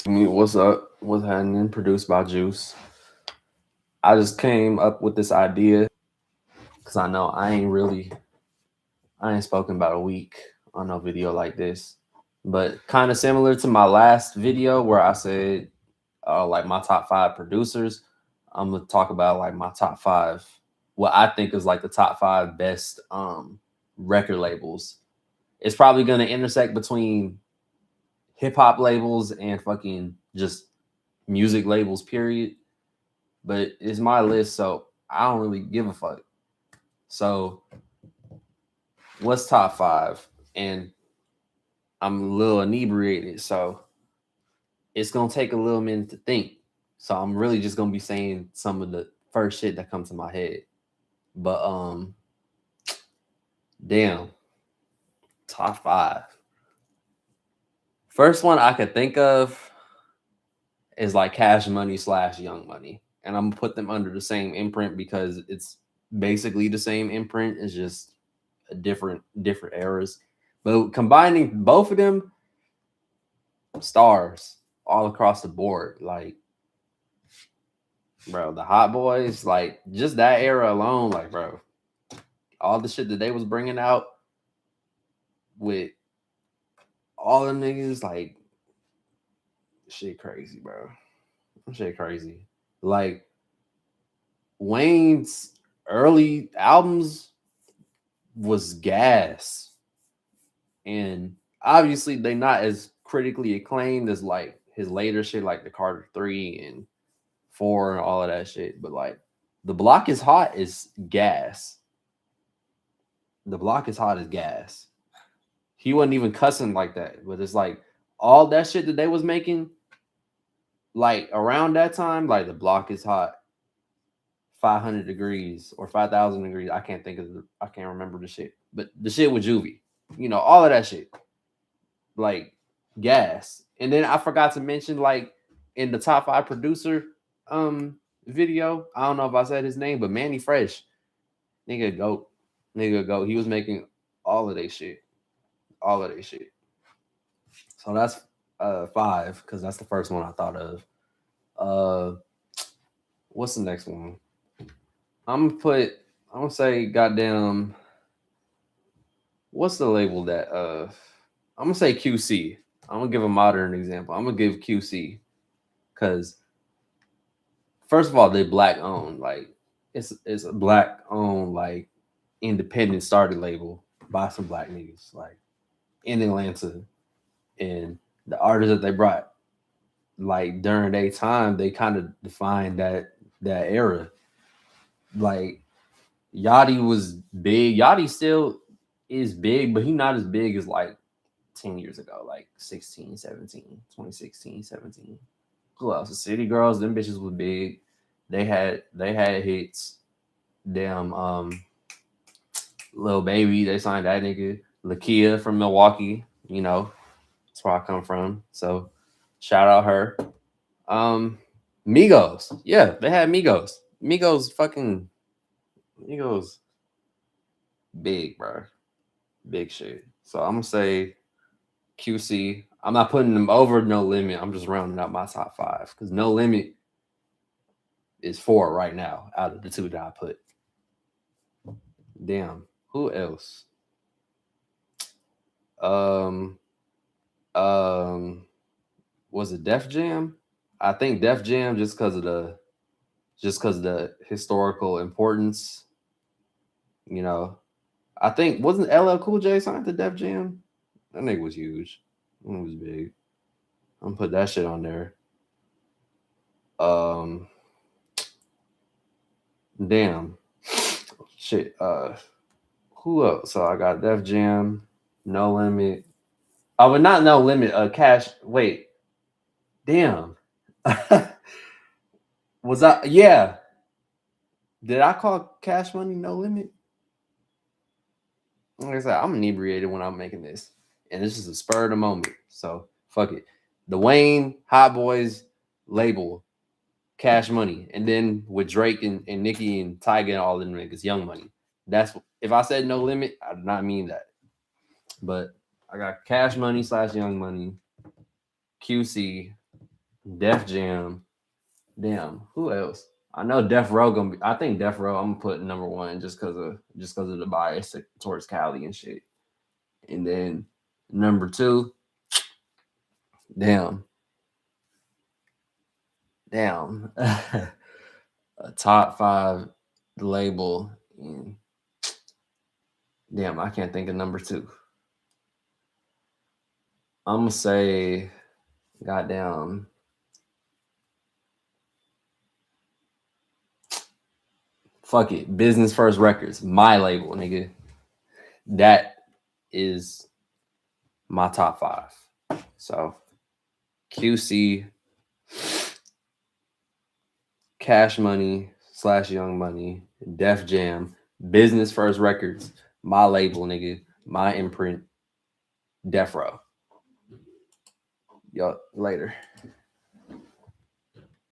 What's up? What's happening? Produced by Juice. I just came up with this idea because I know I ain't spoken about a week on no video like this, but kind of similar to my last video where I said like my top five producers. I'm gonna talk about like my top five, what I think is like the top five best record labels. It's probably gonna intersect between hip hop labels and fucking just music labels. Period, but it's my list, so I don't really give a fuck. So, what's top five? And I'm a little inebriated, so it's gonna take a little minute to think. So I'm really just gonna be saying some of the first shit that comes to my head. But damn, top five. First one I could think of is like Cash Money slash Young Money, and I'm gonna put them under the same imprint because it's basically the same imprint. It's just a different eras. But combining both of them, stars all across the board. Like, bro, the Hot Boys, like just that era alone, like, bro, all the shit that they was bringing out with all them niggas, like, shit crazy, bro. Shit crazy. Like Wayne's early albums was gas, and obviously they not as critically acclaimed as like his later shit, like the Carter 3 and 4 and all of that shit. But like the block is hot is gas. The block is hot as gas. He wasn't even cussing like that, but it's like all that shit that they was making, like around that time, like the block is hot, 500 degrees or 5,000 degrees. I can't remember the shit, but the shit with Juvie, all of that shit, like gas. And then I forgot to mention, like in the top five producer video, I don't know if I said his name, but Manny Fresh, nigga goat, nigga goat. He was making all of that shit, all of that shit. So that's five because that's the first one I thought of. Uh, what's the next one? I'm gonna put. I'm gonna say, goddamn. What's the label that? I'm gonna say QC. I'm gonna give a modern example. I'm gonna give QC because first of all, they black owned. Like it's a black owned, like independent started label by some black niggas like in Atlanta, and the artists that they brought like during their time, they kind of defined that era. Like Yachty was big. Yachty still is big, but he not as big as like 10 years ago, like 16, 17, 2016, 17. Who else? The City Girls, them bitches was big. They had hits. Damn, Lil Baby, they signed that nigga. Lakia from Milwaukee, that's where I come from. So shout out her. Um Migos. Yeah, they had Migos. Migos big, bro. Big shit. So I'm gonna say QC. I'm not putting them over No Limit. I'm just rounding out my top five because No Limit is four right now out of the two that I put. Damn. Who else? Um um was it Def Jam? I think Def Jam just because of the historical importance, you know. I think wasn't LL Cool J signed to Def Jam? That nigga was huge. That nigga was big. I'm gonna put that shit on there. Um, damn, shit. Who else? So I got Def Jam, No Limit. Oh, but not No Limit. Cash. Wait, damn. Was I? Yeah. Did I call Cash Money No Limit? Like I said, I'm inebriated when I'm making this, and this is a spur of the moment. So fuck it. The Wayne Hot Boys label, Cash Money, and then with Drake and Nicki and Tyga and all them niggas, Young Money. That's if I said No Limit, I did not mean that. But I got Cash Money slash Young Money, QC, Def Jam. Damn, who else? I know Def Row gonna be. I think Def Row. I'm gonna put number one just because of the bias towards Cali and shit. And then number two, damn, damn, a top five label. And damn, I can't think of number two. I'm gonna say, goddamn. Fuck it. Business First Records, my label, nigga. That is my top five. So QC, Cash Money / Young Money, Def Jam, Business First Records, my label, nigga, my imprint, Def Row. Y'all later.